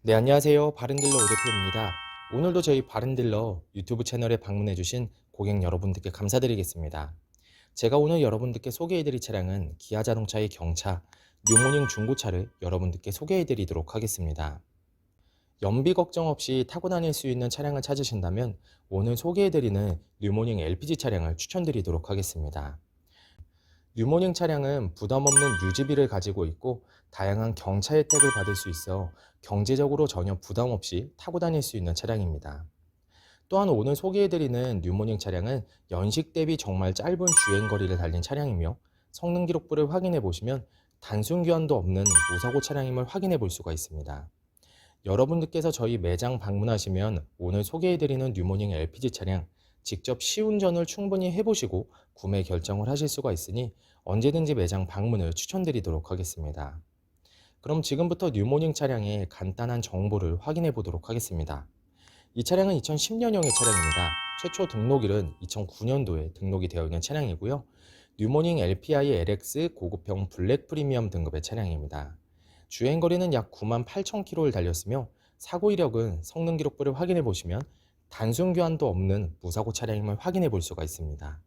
네, 안녕하세요. 바른딜러 오대표입니다. 오늘도 저희 바른딜러 유튜브 채널에 방문해주신 고객 여러분들께 감사드리겠습니다. 제가 오늘 여러분들께 소개해드릴 차량은 기아자동차의 경차, 뉴모닝 중고차를 여러분들께 소개해드리도록 하겠습니다. 연비 걱정 없이 타고 다닐 수 있는 차량을 찾으신다면 오늘 소개해드리는 뉴모닝 LPG 차량을 추천드리도록 하겠습니다. 뉴모닝 차량은 부담 없는 유지비를 가지고 있고 다양한 경차 혜택을 받을 수 있어 경제적으로 전혀 부담 없이 타고 다닐 수 있는 차량입니다. 또한 오늘 소개해드리는 뉴모닝 차량은 연식 대비 정말 짧은 주행거리를 달린 차량이며 성능 기록부를 확인해 보시면 단순 교환도 없는 무사고 차량임을 확인해 볼 수가 있습니다. 여러분들께서 저희 매장 방문하시면 오늘 소개해드리는 뉴모닝 LPG 차량 직접 시운전을 충분히 해보시고 구매 결정을 하실 수가 있으니 언제든지 매장 방문을 추천드리도록 하겠습니다. 그럼 지금부터 뉴모닝 차량의 간단한 정보를 확인해 보도록 하겠습니다. 이 차량은 2010년형의 차량입니다. 최초 등록일은 2009년도에 등록이 되어 있는 차량이고요. 뉴모닝 LPI LX 고급형 블랙 프리미엄 등급의 차량입니다. 주행거리는 약 98,000km를 달렸으며 사고 이력은 성능 기록부를 확인해 보시면 단순 교환도 없는 무사고 차량임을 확인해 볼 수가 있습니다.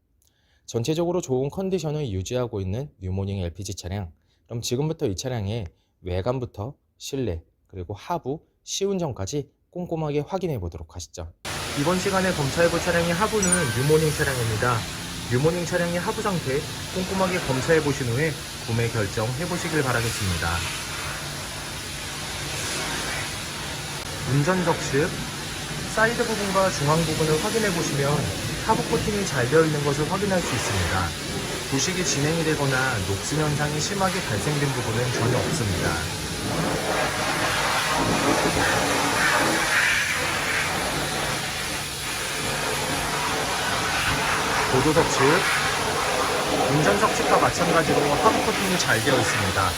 전체적으로 좋은 컨디션을 유지하고 있는 뉴모닝 LPG 차량. 그럼 지금부터 이 차량의 외관부터 실내 그리고 하부, 시운전까지 꼼꼼하게 확인해 보도록 하시죠. 이번 시간에 검사해 볼 차량의 하부는 뉴모닝 차량입니다. 뉴모닝 차량의 하부 상태 꼼꼼하게 검사해 보신 후에 구매 결정해 보시길 바라겠습니다. 운전 적측, 사이드 부분과 중앙 부분을 확인해 보시면 하부 코팅이 잘 되어 있는 것을 확인할 수 있습니다. 부식이 진행이 되거나 녹슨 현상이 심하게 발생된 부분은 전혀 없습니다. 보조석 측, 운전석 측과 마찬가지로 하부 코팅이 잘 되어 있습니다.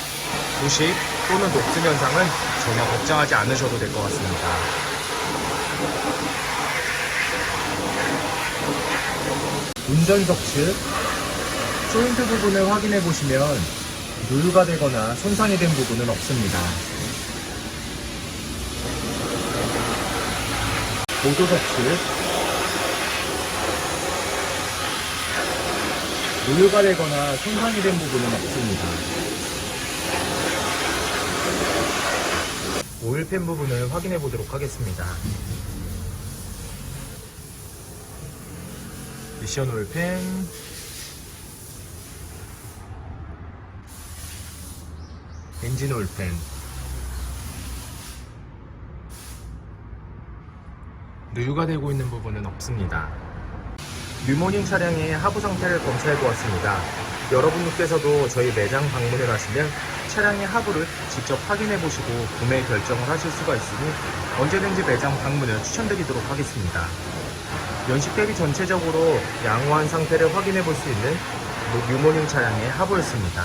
부식 또는 녹슨 현상은 전혀 걱정하지 않으셔도 될 것 같습니다. 운전석 측, 조인트 부분을 확인해 보시면 누유가 되거나 손상이 된 부분은 없습니다. 보조석 측, 누유가 되거나 손상이 된 부분은 없습니다. 오일팬 부분을 확인해 보도록 하겠습니다. 미션 오일팬, 엔진 오일팬, 누유가 되고 있는 부분은 없습니다. 뉴모닝 차량의 하부 상태를 검사해 보았습니다. 여러분들께서도 저희 매장 방문을 하시면 차량의 하부를 직접 확인해 보시고 구매 결정을 하실 수가 있으니 언제든지 매장 방문을 추천드리도록 하겠습니다. 연식 대비 전체적으로 양호한 상태를 확인해 볼 수 있는 뉴모닝 차량의 하부였습니다.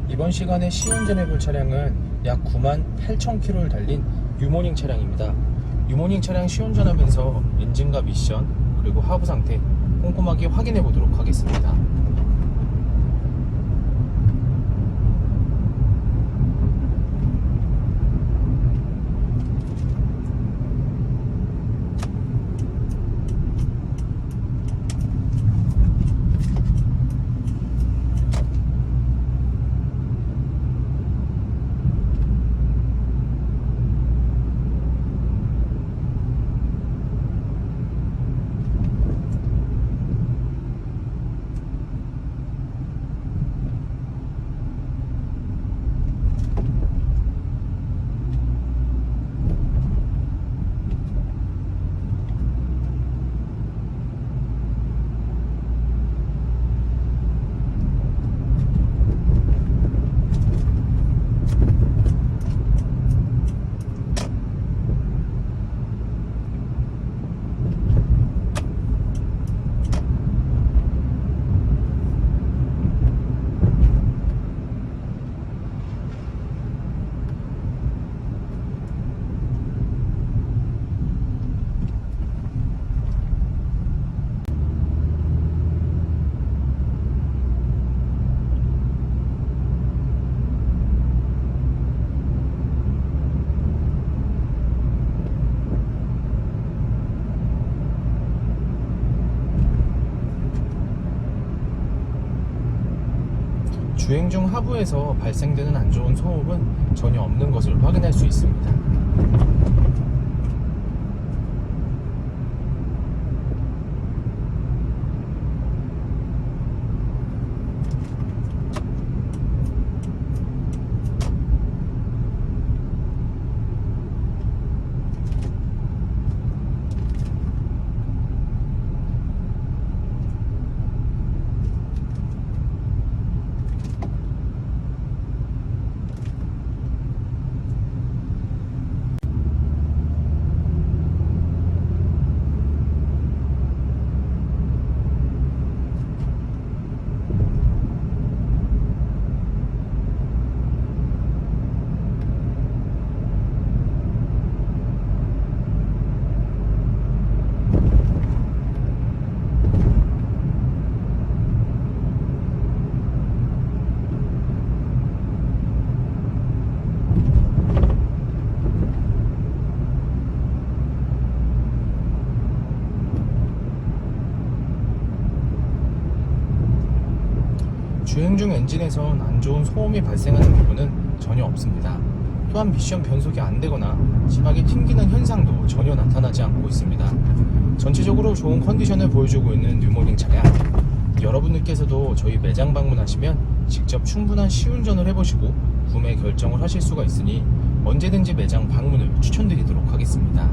이번 시간에 시운전해 볼 차량은 약 98,000km를 달린 뉴모닝 차량입니다. 뉴모닝 차량 시운전하면서 엔진과 미션 그리고 하부 상태 꼼꼼하게 확인해 보도록 하겠습니다. 주행 중 하부에서 발생되는 안 좋은 소음은 전혀 없는 것을 확인할 수 있습니다. 주행 중 엔진에선 안 좋은 소음이 발생하는 부분은 전혀 없습니다. 또한 미션 변속이 안 되거나 심하게 튕기는 현상도 전혀 나타나지 않고 있습니다. 전체적으로 좋은 컨디션을 보여주고 있는 뉴모닝 차량, 여러분들께서도 저희 매장 방문하시면 직접 충분한 시운전을 해보시고 구매 결정을 하실 수가 있으니 언제든지 매장 방문을 추천드리도록 하겠습니다.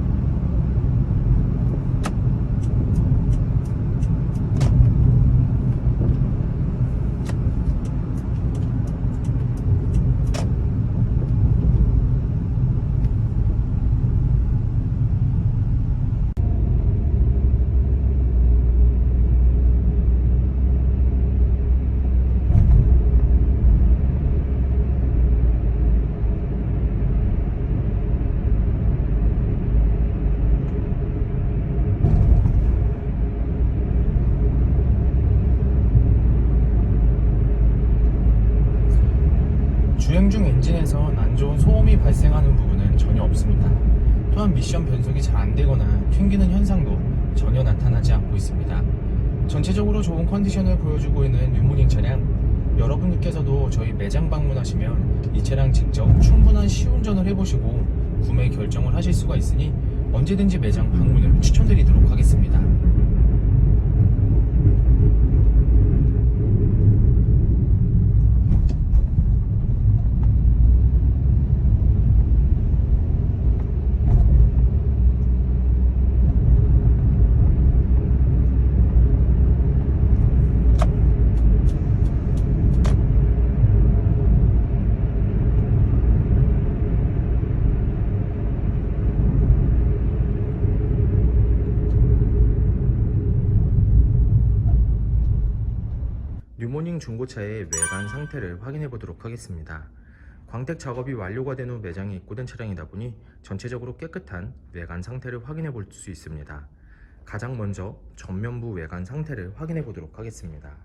주행 중 엔진에선 안 좋은 소음이 발생하는 부분은 전혀 없습니다. 또한 미션 변속이 잘 안되거나 튕기는 현상도 전혀 나타나지 않고 있습니다. 전체적으로 좋은 컨디션을 보여주고 있는 뉴모닝 차량, 여러분들께서도 저희 매장 방문하시면 이 차량 직접 충분한 시운전을 해보시고 구매 결정을 하실 수가 있으니 언제든지 매장 방문을 추천드리도록 하겠습니다. 뉴모닝 중고차의 외관 상태를 확인해 보도록 하겠습니다. 광택 작업이 완료가 된 후 매장에 입고된 차량이다 보니 전체적으로 깨끗한 외관 상태를 확인해 볼 수 있습니다. 가장 먼저 전면부 외관 상태를 확인해 보도록 하겠습니다.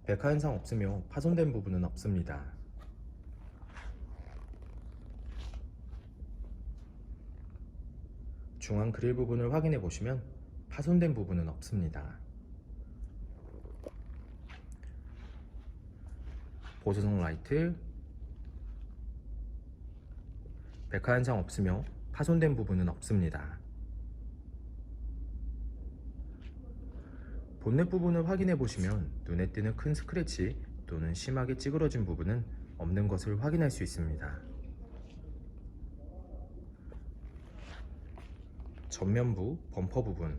백화 현상 없으며 파손된 부분은 없습니다. 중앙 그릴 부분을 확인해 보시면 파손된 부분은 없습니다. 보조석 라이트, 백화 현상 없으며 파손된 부분은 없습니다. 본넷 부분을 확인해 보시면 눈에 띄는 큰 스크래치 또는 심하게 찌그러진 부분은 없는 것을 확인할 수 있습니다. 전면부 범퍼 부분,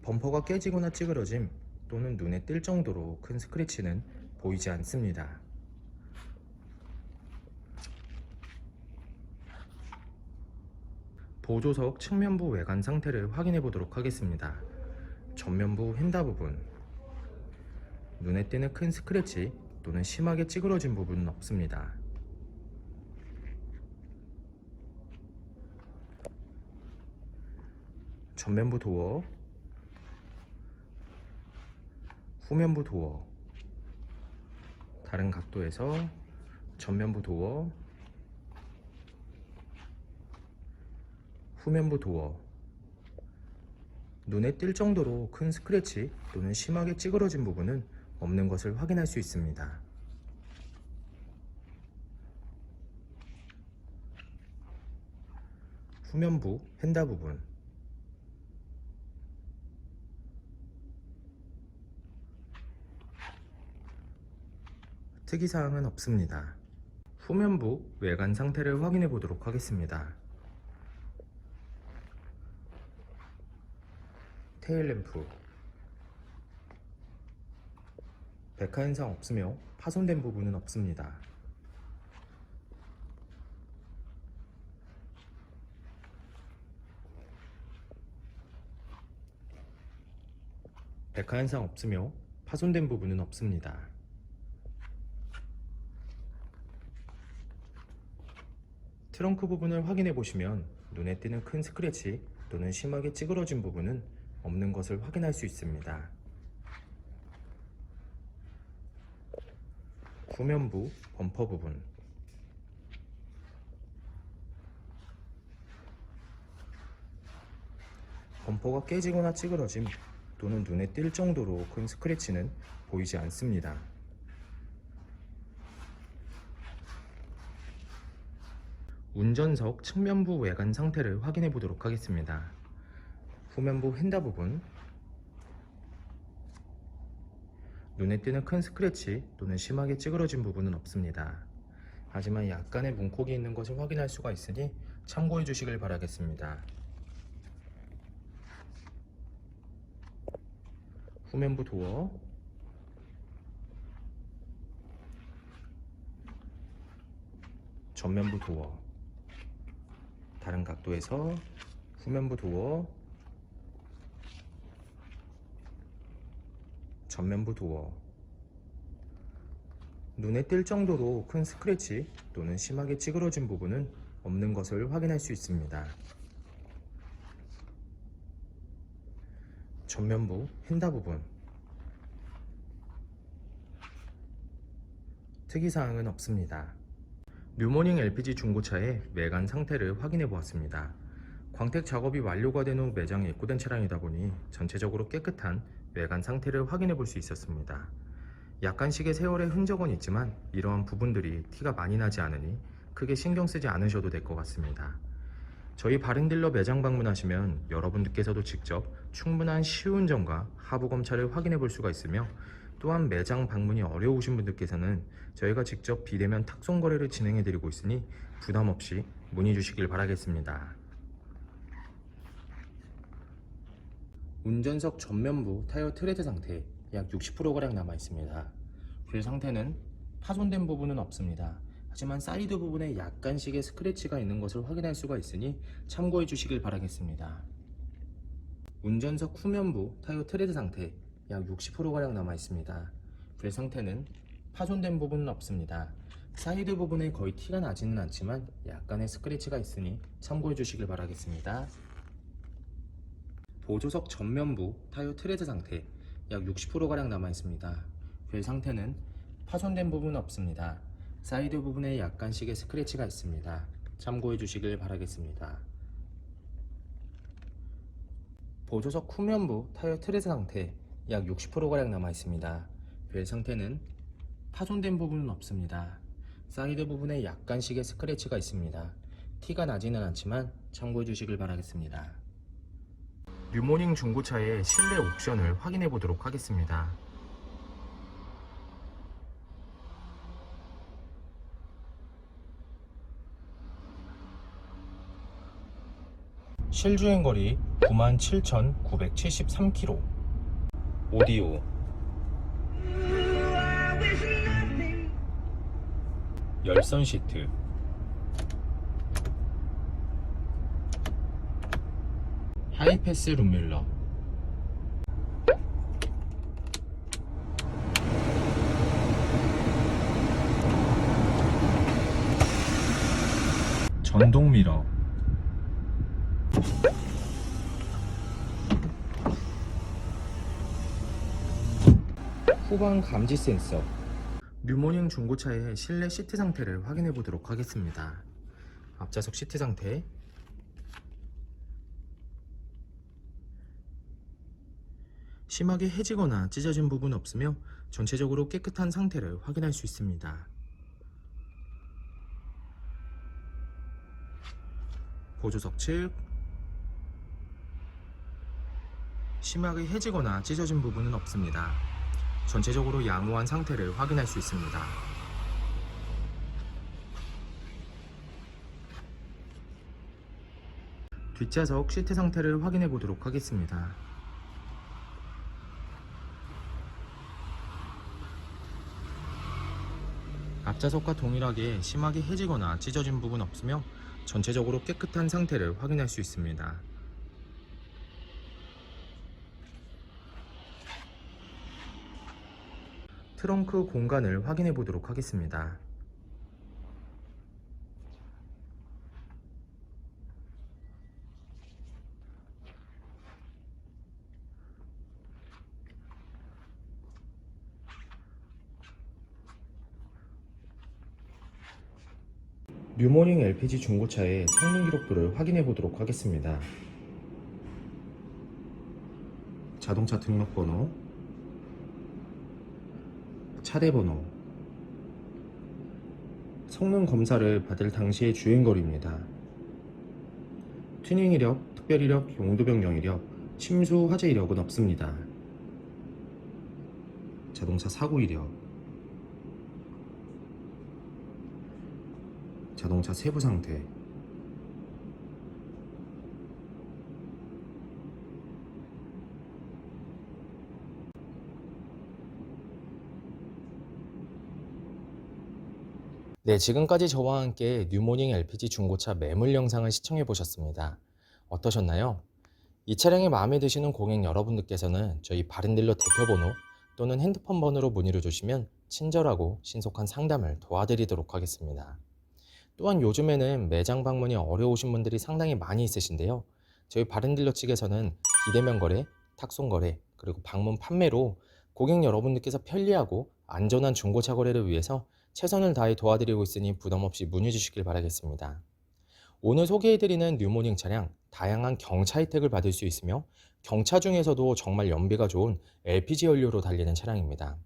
범퍼가 깨지거나 찌그러짐 또는 눈에 띌 정도로 큰 스크래치는 보이지 않습니다. 보조석 측면부 외관 상태를 확인해 보도록 하겠습니다. 전면부 휀다 부분, 눈에 띄는 큰 스크래치 또는 심하게 찌그러진 부분은 없습니다. 전면부 도어, 후면부 도어, 다른 각도에서 전면부 도어, 후면부 도어. 눈에 띌 정도로 큰 스크래치 또는 심하게 찌그러진 부분은 없는 것을 확인할 수 있습니다. 후면부 휀다 부분, 특이사항은 없습니다. 후면부 외관 상태를 확인해 보도록 하겠습니다. 테일램프, 백화 현상 없으며 파손된 부분은 없습니다. 백화 현상 없으며 파손된 부분은 없습니다. 트렁크 부분을 확인해 보시면 눈에 띄는 큰 스크래치 또는 심하게 찌그러진 부분은 없는 것을 확인할 수 있습니다. 후면부 범퍼 부분, 범퍼가 깨지거나 찌그러짐 또는 눈에 띌 정도로 큰 스크래치는 보이지 않습니다. 운전석 측면부 외관 상태를 확인해 보도록 하겠습니다. 후면부 휀다 부분, 눈에 띄는 큰 스크래치 또는 심하게 찌그러진 부분은 없습니다. 하지만 약간의 문콕이 있는 것을 확인할 수가 있으니 참고해 주시길 바라겠습니다. 후면부 도어, 전면부 도어, 다른 각도에서 후면부 도어, 전면부 도어. 눈에 띌 정도로 큰 스크래치 또는 심하게 찌그러진 부분은 없는 것을 확인할 수 있습니다. 전면부 휀다 부분, 특이사항은 없습니다. 뉴모닝 LPG 중고차의 외관 상태를 확인해 보았습니다. 광택 작업이 완료가 된 후 매장에 입고된 차량이다 보니 전체적으로 깨끗한 외관 상태를 확인해 볼 수 있었습니다. 약간씩의 세월의 흔적은 있지만 이러한 부분들이 티가 많이 나지 않으니 크게 신경 쓰지 않으셔도 될 것 같습니다. 저희 바른딜러 매장 방문하시면 여러분들께서도 직접 충분한 시운전과 하부 검차를 확인해 볼 수가 있으며, 또한 매장 방문이 어려우신 분들께서는 저희가 직접 비대면 탁송 거래를 진행해 드리고 있으니 부담 없이 문의 주시길 바라겠습니다. 운전석 전면부 타이어 트레드 상태 약 60%가량 남아 있습니다. 휠 상태는 파손된 부분은 없습니다. 하지만 사이드 부분에 약간씩의 스크래치가 있는 것을 확인할 수가 있으니 참고해 주시길 바라겠습니다. 운전석 후면부 타이어 트레드 상태 약 60%가량 남아 있습니다. 휠 상태는 파손된 부분은 없습니다. 사이드 부분에 거의 티가 나지는 않지만 약간의 스크래치가 있으니 참고해 주시길 바라겠습니다. 보조석 전면부 타이어 트레드 상태 약 60%가량 남아 있습니다. 휠 상태는 파손된 부분은 없습니다. 사이드 부분에 약간씩의 스크래치가 있습니다. 참고해 주시길 바라겠습니다. 보조석 후면부 타이어 트레드 상태 약 60%가량 남아 있습니다. 휠 상태는 파손된 부분은 없습니다. 사이드 부분에 약간씩의 스크래치가 있습니다. 티가 나지는 않지만 참고해 주시길 바라겠습니다. 뉴모닝 중고차의 실내 옵션을 확인해 보도록 하겠습니다. 실주행거리 97,973km, 오디오, 열선 시트, 하이패스 룸밀러, 전동 미러, 후방 감지 센서, 뉴모닝 중고차의 실내 시트 상태를 확인해 보도록 하겠습니다. 앞좌석 시트 상태, 심하게 해지거나 찢어진 부분 없으며 전체적으로 깨끗한 상태를 확인할 수 있습니다. 보조석 측, 심하게 해지거나 찢어진 부분은 없습니다. 전체적으로 양호한 상태를 확인할 수 있습니다. 뒷좌석 시트 상태를 확인해 보도록 하겠습니다. 앞좌석과 동일하게 심하게 해지거나 찢어진 부분 없으며 전체적으로 깨끗한 상태를 확인할 수 있습니다. 트렁크 공간을 확인해 보도록 하겠습니다. 뉴모닝 LPG 중고차의 성능 기록부를 확인해 보도록 하겠습니다. 자동차 등록번호, 차례번호, 성능 검사를 받을 당시의 주행거리입니다. 튜닝 이력, 특별 이력, 용도 변경 이력, 침수 화재 이력은 없습니다. 자동차 사고 이력, 자동차 세부 상태, 네, 지금까지 저와 함께 뉴모닝 LPG 중고차 매물 영상을 시청해 보셨습니다. 어떠셨나요? 이 차량이 마음에 드시는 고객 여러분들께서는 저희 바른딜러 대표번호 또는 핸드폰 번호로 문의를 주시면 친절하고 신속한 상담을 도와드리도록 하겠습니다. 또한 요즘에는 매장 방문이 어려우신 분들이 상당히 많이 있으신데요. 저희 바른딜러 측에서는 비대면 거래, 탁송 거래, 그리고 방문 판매로 고객 여러분들께서 편리하고 안전한 중고차 거래를 위해서 최선을 다해 도와드리고 있으니 부담 없이 문의 주시길 바라겠습니다. 오늘 소개해드리는 뉴모닝 차량, 다양한 경차 혜택을 받을 수 있으며 경차 중에서도 정말 연비가 좋은 LPG 연료로 달리는 차량입니다.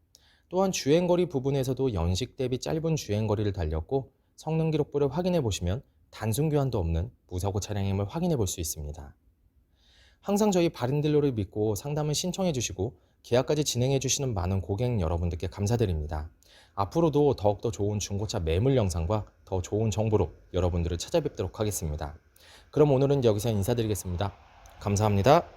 또한 주행거리 부분에서도 연식 대비 짧은 주행거리를 달렸고 성능 기록부를 확인해 보시면 단순 교환도 없는 무사고 차량임을 확인해 볼 수 있습니다. 항상 저희 바른딜러를 믿고 상담을 신청해 주시고 계약까지 진행해 주시는 많은 고객 여러분들께 감사드립니다. 앞으로도 더욱더 좋은 중고차 매물 영상과 더 좋은 정보로 여러분들을 찾아뵙도록 하겠습니다. 그럼 오늘은 여기서 인사드리겠습니다. 감사합니다.